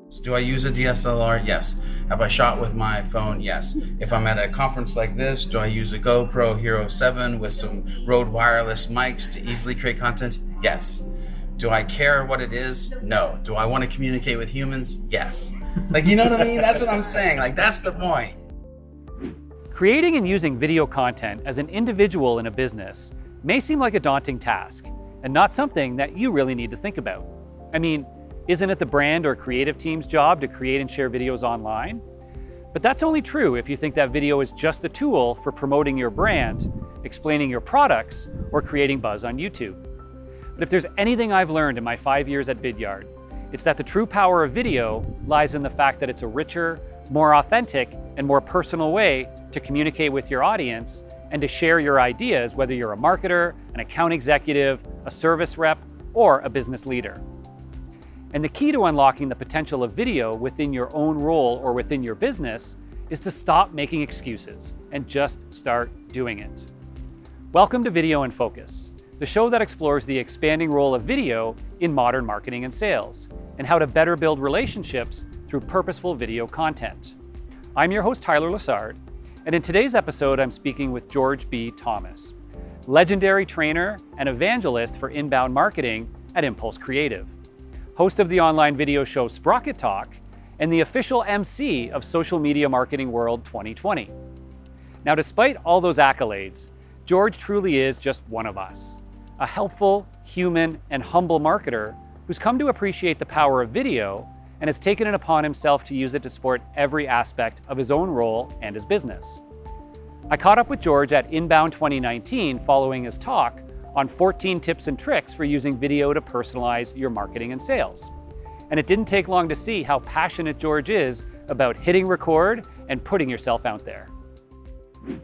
Do I use a DSLR? Yes. Have I shot with my phone? Yes. If I'm at a conference like this, do I use a GoPro Hero 7 with some Rode wireless mics to easily create content? Yes. Do I care what it is? No. Do I want to communicate with humans? Yes. Like, you know what I mean? That's what I'm saying. Like, that's the point. Creating and using video content as an individual in a business may seem like a daunting task and not something that you really need to think about. I mean, isn't it the brand or creative team's job to create and share videos online? But that's only true if you think that video is just a tool for promoting your brand, explaining your products, or creating buzz on YouTube. But if there's anything I've learned in my 5 years at Vidyard, it's that the true power of video lies in the fact that it's a richer, more authentic, and more personal way to communicate with your audience and to share your ideas, whether you're a marketer, an account executive, a service rep, or a business leader. And the key to unlocking the potential of video within your own role or within your business is to stop making excuses and just start doing it. Welcome to Video in Focus, the show that explores the expanding role of video in modern marketing and sales, and how to better build relationships through purposeful video content. I'm your host, Tyler Lessard, and in today's episode, I'm speaking with George B. Thomas, legendary trainer and evangelist for inbound marketing at Impulse Creative, host of the online video show Sprocket Talk, and the official MC of Social Media Marketing World 2020. Now, despite all those accolades, George truly is just one of us, a helpful, human, and humble marketer who's come to appreciate the power of video and has taken it upon himself to use it to support every aspect of his own role and his business. I caught up with George at Inbound 2019 following his talk on 14 tips and tricks for using video to personalize your marketing and sales. And it didn't take long to see how passionate George is about hitting record and putting yourself out there.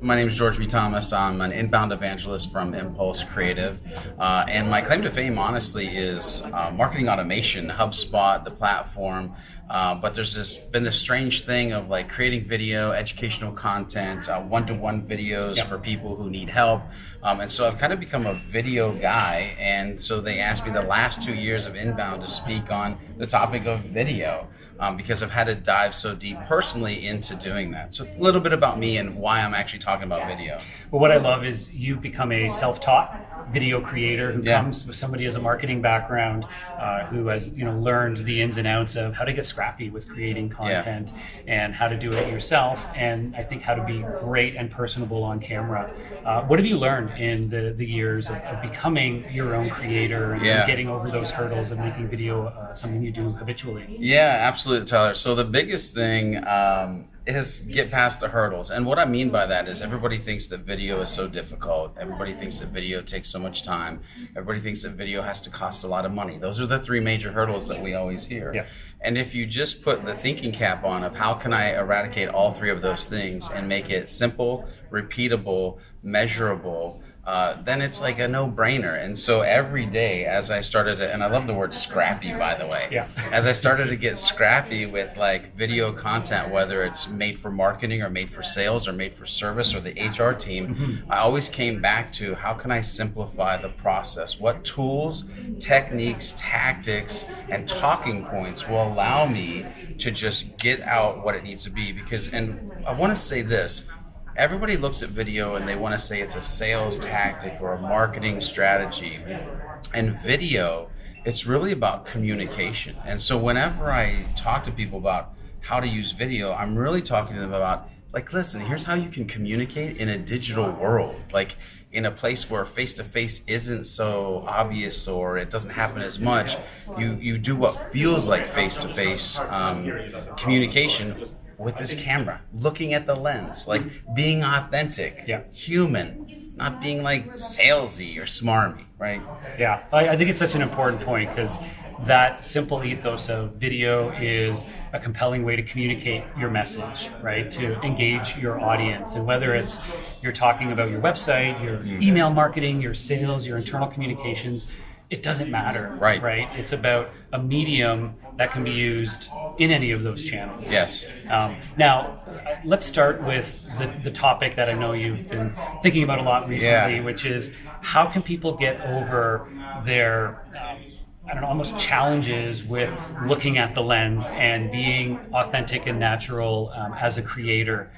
My name is George B. Thomas. I'm an inbound evangelist from Impulse Creative. And my claim to fame, honestly, is marketing automation, HubSpot, the platform. But there's been this strange thing of like creating video, educational content, one-to-one videos for people who need help. And so I've kind of become a video guy. And so they asked me the last 2 years of inbound to speak on the topic of video. Because I've had to dive so deep personally into doing that. So a little bit about me and why I'm actually talking about video. Well, what I love is you've become a self-taught video creator who comes with somebody as a marketing background, who has learned the ins and outs of how to get scrappy with creating content and how to do it yourself, and I think how to be great and personable on camera. What have you learned in the years of becoming your own creator and getting over those hurdles of making video something you do habitually? Yeah, absolutely, Tyler. So the biggest thing is get past the hurdles. And what I mean by that is everybody thinks that video is so difficult. Everybody thinks that video takes so much time. Everybody thinks that video has to cost a lot of money. Those are the three major hurdles that we always hear. Yeah. And if you just put the thinking cap on of how can I eradicate all three of those things and make it simple, repeatable, measurable, then it's like a no-brainer. And so every day as I started to, and I love the word scrappy, by the way, as I started to get scrappy with like video content, whether it's made for marketing or made for sales or made for service or the HR team, I always came back to how can I simplify the process? What tools, techniques, tactics, and talking points will allow me to just get out what it needs to be? Because, and I want to say this, everybody looks at video and they want to say it's a sales tactic or a marketing strategy. And video, it's really about communication. And so whenever I talk to people about how to use video, I'm really talking to them about, like, listen, here's how you can communicate in a digital world. Like in a place where face-to-face isn't so obvious or it doesn't happen as much, you do what feels like face-to-face communication with this camera, looking at the lens, like being authentic, human, not being like salesy or smarmy, right? Yeah, I think it's such an important point because that simple ethos of video is a compelling way to communicate your message, right? To engage your audience. And whether it's you're talking about your website, your email marketing, your sales, your internal communications, it doesn't matter, right? It's about a medium that can be used in any of those channels. Yes. Now, let's start with the topic that I know you've been thinking about a lot recently, which is how can people get over their I don't know, almost challenges with looking at the lens and being authentic and natural as a creator.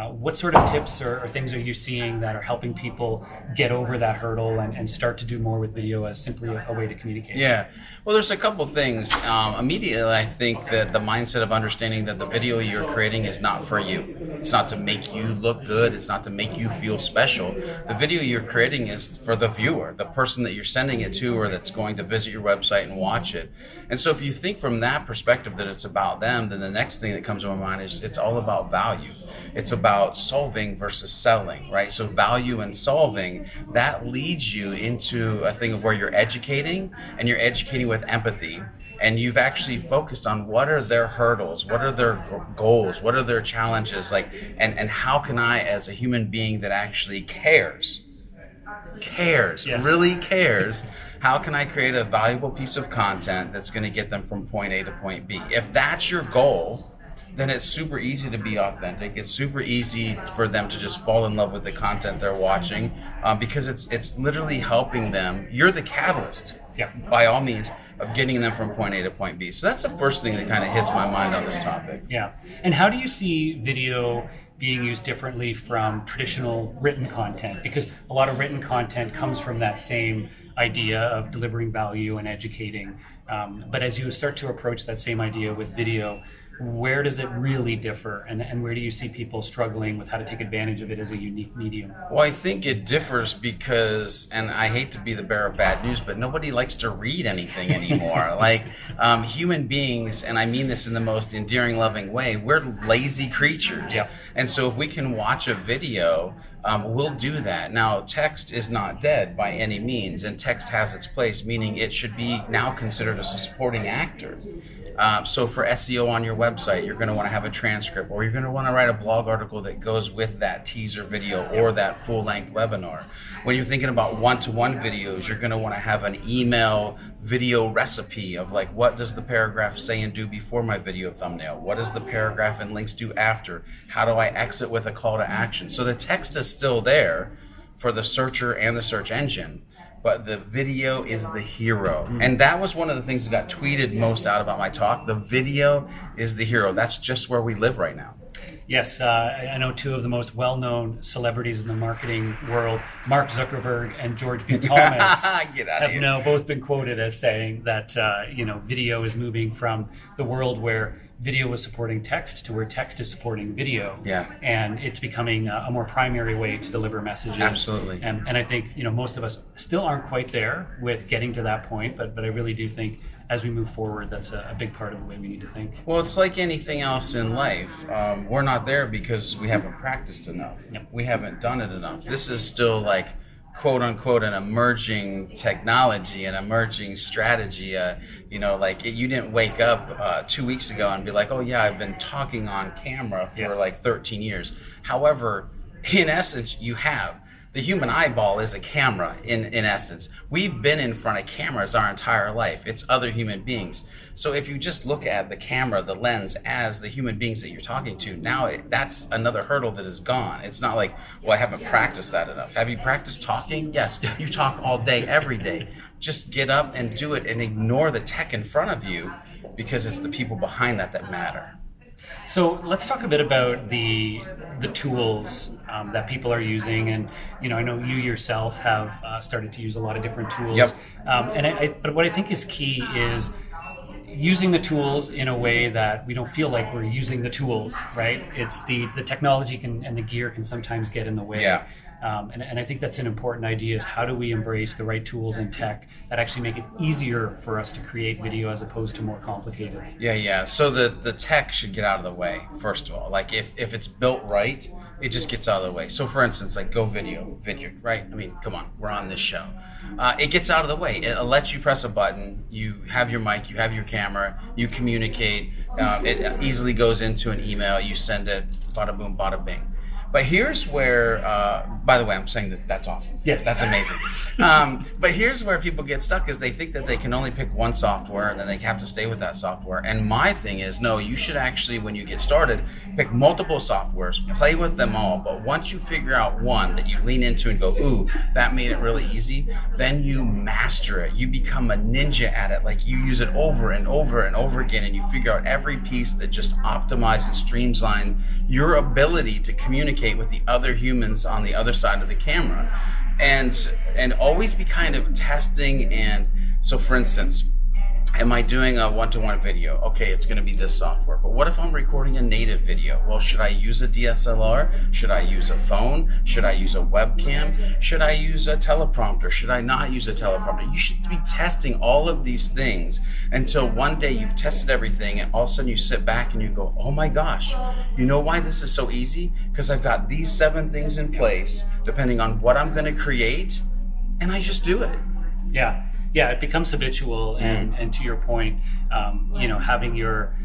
What sort of tips or things are you seeing that are helping people get over that hurdle and start to do more with video as simply a way to communicate? Yeah, well, there's a couple things. Immediately, I think that the mindset of understanding that the video you're creating is not for you. It's not to make you look good. It's not to make you feel special. The video you're creating is for the viewer, the person that you're sending it to or that's going to visit your website and watch it. And so if you think from that perspective that it's about them, then the next thing that comes to my mind is it's all about value. It's about solving versus selling, right? So value and solving, that leads you into a thing of where you're educating, and you're educating with empathy. And you've actually focused on what are their hurdles, what are their goals, what are their challenges, like, and how can I, as a human being that actually cares, yes, really cares, how can I create a valuable piece of content that's going to get them from point A to point B? If that's your goal, then it's super easy to be authentic. It's super easy for them to just fall in love with the content they're watching, because it's literally helping them. You're the catalyst, by all means, of getting them from point A to point B. So that's the first thing that kind of hits my mind on this topic. Yeah. And how do you see video being used differently from traditional written content? Because a lot of written content comes from that same idea of delivering value and educating. But as you start to approach that same idea with video, where does it really differ, and where do you see people struggling with how to take advantage of it as a unique medium? Well, I think it differs because, and I hate to be the bearer of bad news, but nobody likes to read anything anymore. Like, human beings, and I mean this in the most endearing, loving way, we're lazy creatures. Yep. And so if we can watch a video, we'll do that. Now, text is not dead by any means, and text has its place, meaning it should be now considered as a supporting actor. So for SEO on your website, you're going to want to have a transcript, or you're going to want to write a blog article that goes with that teaser video or that full-length webinar. When you're thinking about one-to-one videos, you're going to want to have an email video recipe of, like, what does the paragraph say and do before my video thumbnail? What does the paragraph and links do after? How do I exit with a call to action? So the text is still there for the searcher and the search engine, but the video is the hero. And that was one of the things that got tweeted most out about my talk. The video is the hero. That's just where we live right now. Yes, I know two of the most well-known celebrities in the marketing world, Mark Zuckerberg and George B. Thomas, have now both been quoted as saying that video is moving from the world where video is supporting text to where text is supporting video. Yeah. And it's becoming a more primary way to deliver messages. Absolutely. And I think most of us still aren't quite there with getting to that point, but I really do think as we move forward, that's a big part of the way we need to think. Well, it's like anything else in life. We're not there because we haven't practiced enough. Yep. We haven't done it enough. This is still, like, quote unquote, an emerging technology, an emerging strategy. You didn't wake up 2 weeks ago and be like, oh yeah, I've been talking on camera for like 13 years. However, in essence, you have. The human eyeball is a camera in essence. We've been in front of cameras our entire life. It's other human beings. So if you just look at the camera, the lens, as the human beings that you're talking to, now that's another hurdle that is gone. It's not like, well, I haven't practiced that enough. Have you practiced talking? Yes, you talk all day, every day. Just get up and do it and ignore the tech in front of you, because it's the people behind that matter. So let's talk a bit about the tools that people are using, and I know you yourself have started to use a lot of different tools. Yep. But what I think is key is using the tools in a way that we don't feel like we're using the tools, right? It's the technology and the gear can sometimes get in the way. Yeah. And I think that's an important idea, is how do we embrace the right tools and tech that actually make it easier for us to create video as opposed to more complicated. Yeah. So the tech should get out of the way, first of all. Like, if it's built right, it just gets out of the way. So for instance, like Vidyard, right? I mean, come on, we're on this show. It gets out of the way. It lets you press a button, you have your mic, you have your camera, you communicate. It easily goes into an email, you send it, bada boom, bada bing. But here's where, by the way, I'm saying that that's awesome. Yes. That's amazing. But here's where people get stuck is they think that they can only pick one software and then they have to stay with that software. And my thing is, no, you should actually, when you get started, pick multiple softwares, play with them all. But once you figure out one that you lean into and go, ooh, that made it really easy, then you master it. You become a ninja at it. Like you use it over and over and over again, and you figure out every piece that just optimizes and streamlines your ability to communicate with the other humans on the other side of the camera. And always be kind of testing. And so for instance, am I doing a one-to-one video? Okay, it's going to be this software. But what if I'm recording a native video? Well, should I use a DSLR? Should I use a phone? Should I use a webcam? Should I use a teleprompter? Should I not use a teleprompter? You should be testing all of these things until one day you've tested everything and all of a sudden you sit back and you go, oh my gosh, you know why this is so easy? Because I've got these 7 things in place depending on what I'm going to create, and I just do it. Yeah, it becomes habitual, and to your point, having your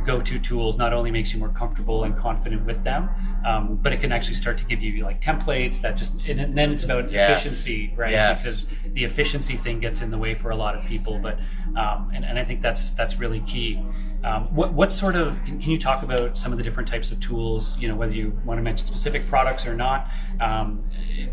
go-to tools not only makes you more comfortable and confident with them, but it can actually start to give you like templates that just, and then it's about efficiency, right? Yes. Because the efficiency thing gets in the way for a lot of people, but and I think that's really key. What sort of, can you talk about some of the different types of tools, whether you want to mention specific products or not,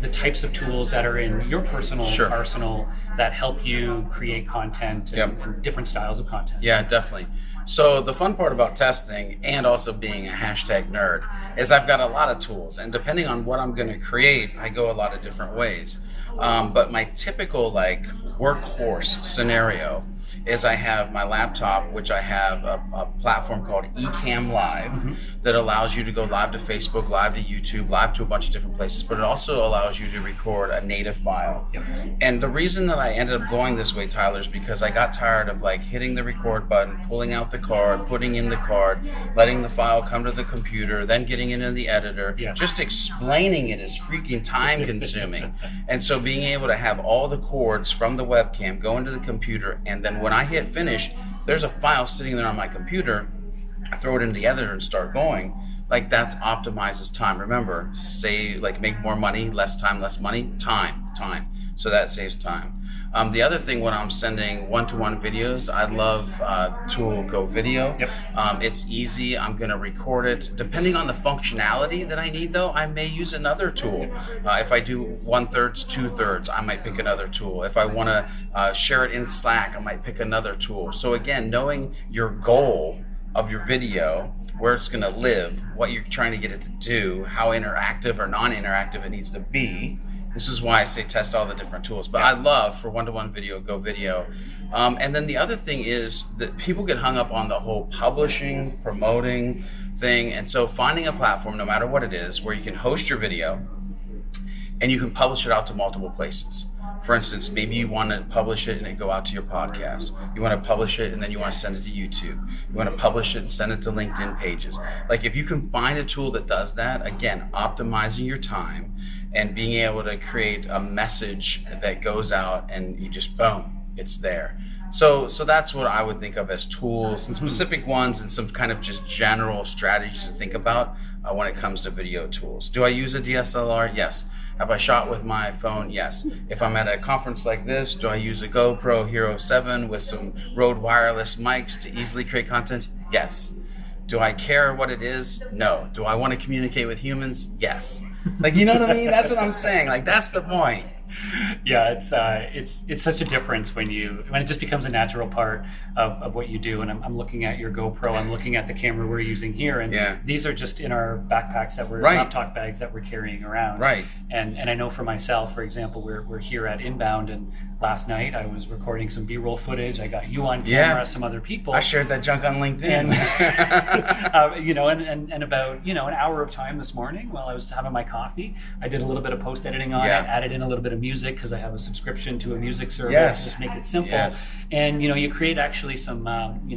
the types of tools that are in your personal arsenal that help you create content and different styles of content? Yeah, definitely. So the fun part about testing and also being a hashtag nerd is I've got a lot of tools, and depending on what I'm going to create, I go a lot of different ways. But my typical like workhorse scenario is I have my laptop, which I have a platform called Ecamm Live that allows you to go live to Facebook, live to YouTube, live to a bunch of different places, but it also allows you to record a native file. And the reason that I ended up going this way, Tyler, is because I got tired of like hitting the record button, pulling out the card, putting in the card, letting the file come to the computer, then getting it in the editor. Just explaining it is freaking time consuming. And so being able to have all the chords from the webcam go into the computer, and then when I hit finish, there's a file sitting there on my computer, I throw it into the editor and start going. Like that optimizes time. Remember, say like make more money, less time, less money, time. So that saves time. The other thing when I'm sending one-to-one videos, I love tool Go Video. It's easy. I'm going to record it. Depending on the functionality that I need, though, I may use another tool. If I do 1/3, 2/3, I might pick another tool. If I want to share it in Slack, I might pick another tool. So again, knowing your goal of your video, where it's going to live, what you're trying to get it to do, how interactive or non-interactive it needs to be. This is why I say test all the different tools. But I love, for one-to-one video, Go Video. And then the other thing is that people get hung up on the whole publishing, promoting thing. And so finding a platform, no matter what it is, where you can host your video and you can publish it out to multiple places. For instance, maybe you want to publish it and it go out to your podcast. You want to publish it and then you want to send it to YouTube. You want to publish it and send it to LinkedIn pages. Like if you can find a tool that does that, again, optimizing your time and being able to create a message that goes out and you just, boom, it's there. So that's what I would think of as tools and specific ones and some kind of just general strategies to think about when it comes to video tools. Do I use a DSLR? Yes. Have I shot with my phone? Yes. If I'm at a conference like this, do I use a GoPro Hero 7 with some Rode wireless mics to easily create content? Yes. Do I care what it is? No. Do I want to communicate with humans? Yes. Like, you know what I mean? That's what I'm saying. Like, that's the point. Yeah, it's such a difference when it just becomes a natural part of what you do. And I'm looking at your GoPro, I'm looking at the camera we're using here, and these are just in our backpacks that we're laptop bags that we're carrying around. And I know for myself, for example, we're here at Inbound, and last night I was recording some B-roll footage. I got you on camera, some other people. I shared that junk on LinkedIn. And about an hour of time this morning while I was having my coffee, I did a little bit of post editing on it, added in a little bit of music because I have a subscription to a music service. Just make it simple. And you create actually some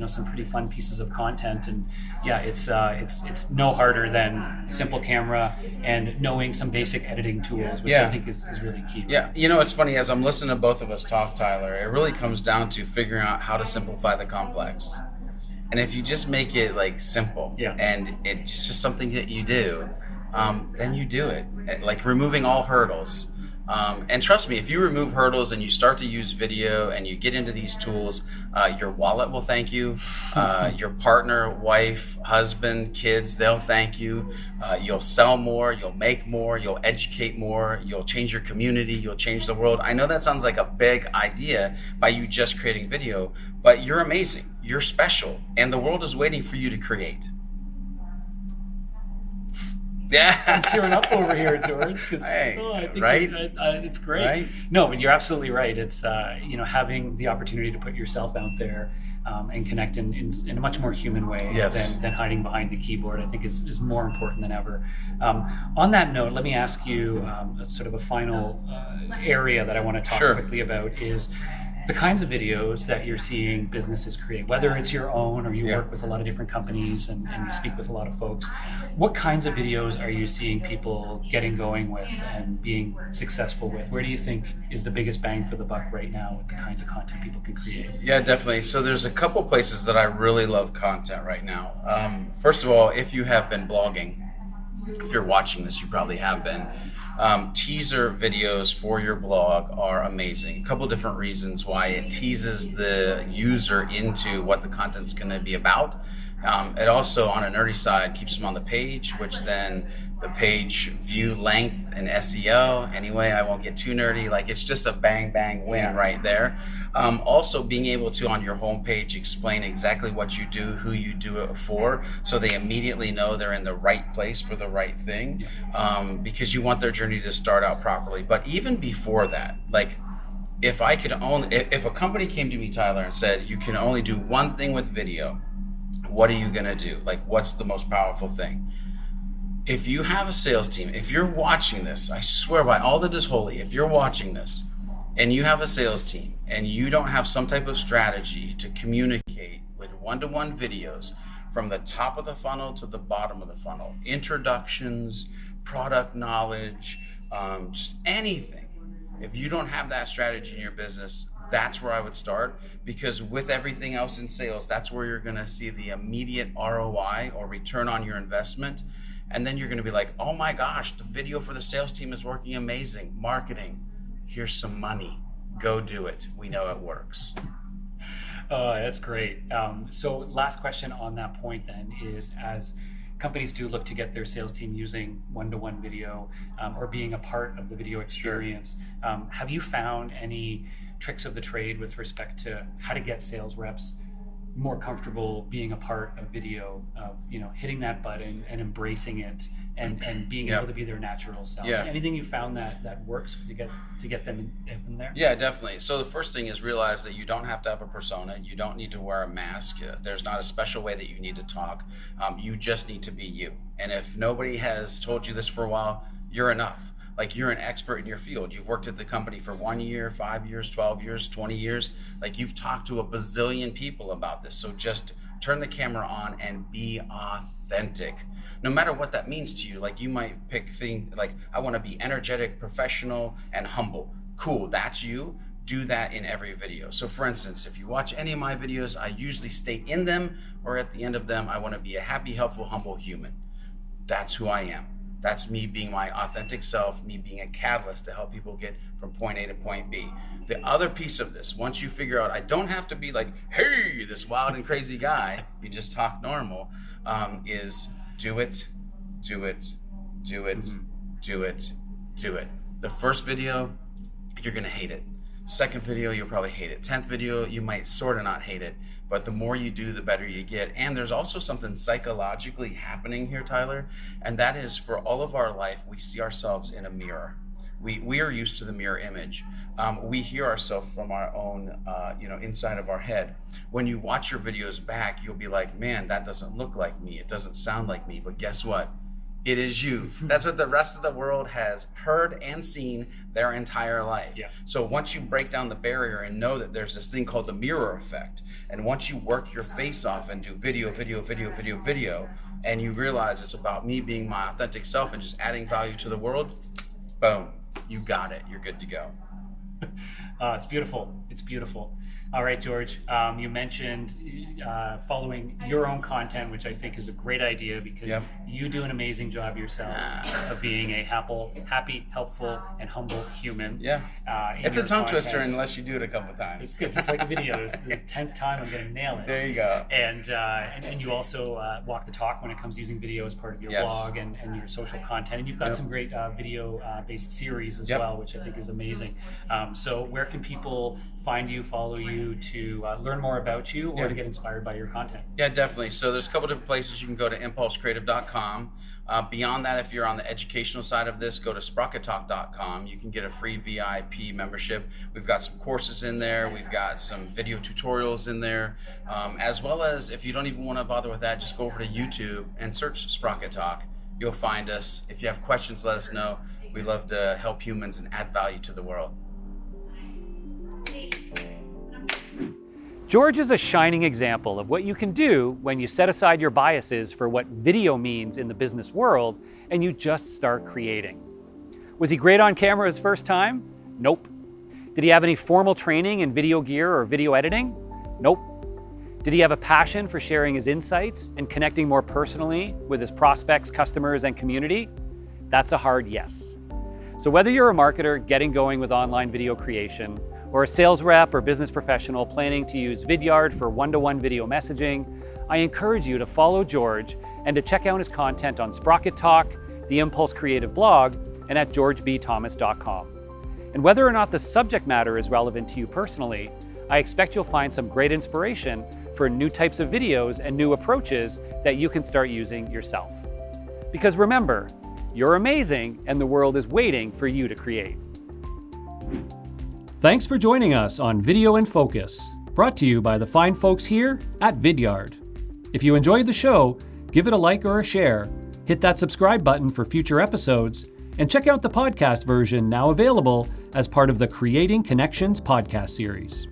some pretty fun pieces of content. And it's no harder than a simple camera and knowing some basic editing tools, which I think is really key. It's funny, as I'm listening to both of us talk, Tyler, it really comes down to figuring out how to simplify the complex. And if you just make it like simple and it's just something that you do, then you do it. Like removing all hurdles. And trust me, if you remove hurdles and you start to use video and you get into these tools, your wallet will thank you. Your partner, wife, husband, kids, they'll thank you. You'll sell more, you'll make more, you'll educate more, you'll change your community, you'll change the world. I know that sounds like a big idea by you just creating video, but you're amazing, you're special, and the world is waiting for you to create. Yeah, I'm tearing up over here, George, because I think right? It's great. Right? No, but you're absolutely right. It's having the opportunity to put yourself out there and connect in a much more human way than hiding behind the keyboard, I think is more important than ever. On that note, let me ask you sort of a final area that I want to talk quickly about is the kinds of videos that you're seeing businesses create, whether it's your own or you work with a lot of different companies and you speak with a lot of folks. What kinds of videos are you seeing people getting going with and being successful with? Where do you think is the biggest bang for the buck right now with the kinds of content people can create? Yeah, definitely. So there's a couple places that I really love content right now. First of all, if you have been blogging, if you're watching this, you probably have been. Teaser videos for your blog are amazing. A couple different reasons why. It teases the user into what the content's going to be about. It also, on a nerdy side, keeps them on the page, which then the page view length and SEO. Anyway, I won't get too nerdy. Like, it's just a bang, bang win right there. Also, being able to, on your homepage, explain exactly what you do, who you do it for, so they immediately know they're in the right place for the right thing, because you want their journey to start out properly. But even before that, like, if a company came to me, Tyler, and said, you can only do one thing with video, what are you going to do? Like, what's the most powerful thing? If you have a sales team, if you're watching this, I swear by all that is holy, if you're watching this and you have a sales team and you don't have some type of strategy to communicate with one-to-one videos from the top of the funnel to the bottom of the funnel, introductions, product knowledge, just anything, if you don't have that strategy in your business, that's where I would start, because with everything else in sales, that's where you're going to see the immediate ROI or return on your investment. And then you're going to be like, oh my gosh, the video for the sales team is working amazing. Marketing, here's some money. Go do it. We know it works. That's great. So last question on that point then is, as companies do look to get their sales team using one-to-one video or being a part of the video experience, have you found any tricks of the trade with respect to how to get sales reps more comfortable being a part of video, of hitting that button and embracing it and being able to be their natural self? Anything you found that works to get them in there? Yeah, definitely. So the first thing is realize that you don't have to have a persona. You don't need to wear a mask. There's not a special way that you need to talk. You just need to be you. And if nobody has told you this for a while, you're enough. Like, you're an expert in your field. You've worked at the company for 1 year, 5 years, 12 years, 20 years. Like, you've talked to a bazillion people about this. So just turn the camera on and be authentic. No matter what that means to you. Like, you might pick things like, I want to be energetic, professional, and humble. Cool, that's you. Do that in every video. So for instance, if you watch any of my videos, I usually state in them or at the end of them, I want to be a happy, helpful, humble human. That's who I am. That's me being my authentic self, me being a catalyst to help people get from point A to point B. The other piece of this, once you figure out I don't have to be like, hey, this wild and crazy guy, you just talk normal, is do it, do it, do it, do it, do it. The first video, you're gonna hate it. Second video, you'll probably hate it. 10th video, you might sort of not hate it, but the more you do, the better you get. And there's also something psychologically happening here, Tyler, and that is, for all of our life, we see ourselves in a mirror. We are used to the mirror image. We hear ourselves from our own, inside of our head. When you watch your videos back, you'll be like, man, that doesn't look like me. It doesn't sound like me. But guess what? It is you. That's what the rest of the world has heard and seen their entire life. Yeah. So once you break down the barrier and know that there's this thing called the mirror effect, and once you work your face off and do video, and you realize it's about me being my authentic self and just adding value to the world, boom, you got it. You're good to go. It's beautiful. It's beautiful. All right, George, you mentioned following your own content, which I think is a great idea because you do an amazing job yourself of being a happy, helpful, and humble human. Yeah. It's a tongue twister unless you do it a couple times. It's good. It's like a video. The 10th time I'm going to nail it. There you go. And you also walk the talk when it comes to using video as part of your blog and your social content. And you've got some great video-based series as well, which I think is amazing. So where can people find you, follow you, to learn more about you or to get inspired by your content? Yeah, definitely. So there's a couple different places. You can go to impulsecreative.com. Beyond that, if you're on the educational side of this, go to sprockettalk.com. You can get a free VIP membership. We've got some courses in there. We've got some video tutorials in there. As well as, if you don't even want to bother with that, just go over to YouTube and search Sprocket Talk. You'll find us. If you have questions, let us know. We love to help humans and add value to the world. George is a shining example of what you can do when you set aside your biases for what video means in the business world and you just start creating. Was he great on camera his first time? Nope. Did he have any formal training in video gear or video editing? Nope. Did he have a passion for sharing his insights and connecting more personally with his prospects, customers, and community? That's a hard yes. So whether you're a marketer getting going with online video creation, or a sales rep or business professional planning to use Vidyard for one-to-one video messaging, I encourage you to follow George and to check out his content on Sprocket Talk, the Impulse Creative blog, and at georgebthomas.com. And whether or not the subject matter is relevant to you personally, I expect you'll find some great inspiration for new types of videos and new approaches that you can start using yourself. Because remember, you're amazing and the world is waiting for you to create. Thanks for joining us on Video in Focus, brought to you by the fine folks here at Vidyard. If you enjoyed the show, give it a like or a share, hit that subscribe button for future episodes, and check out the podcast version now available as part of the Creating Connections podcast series.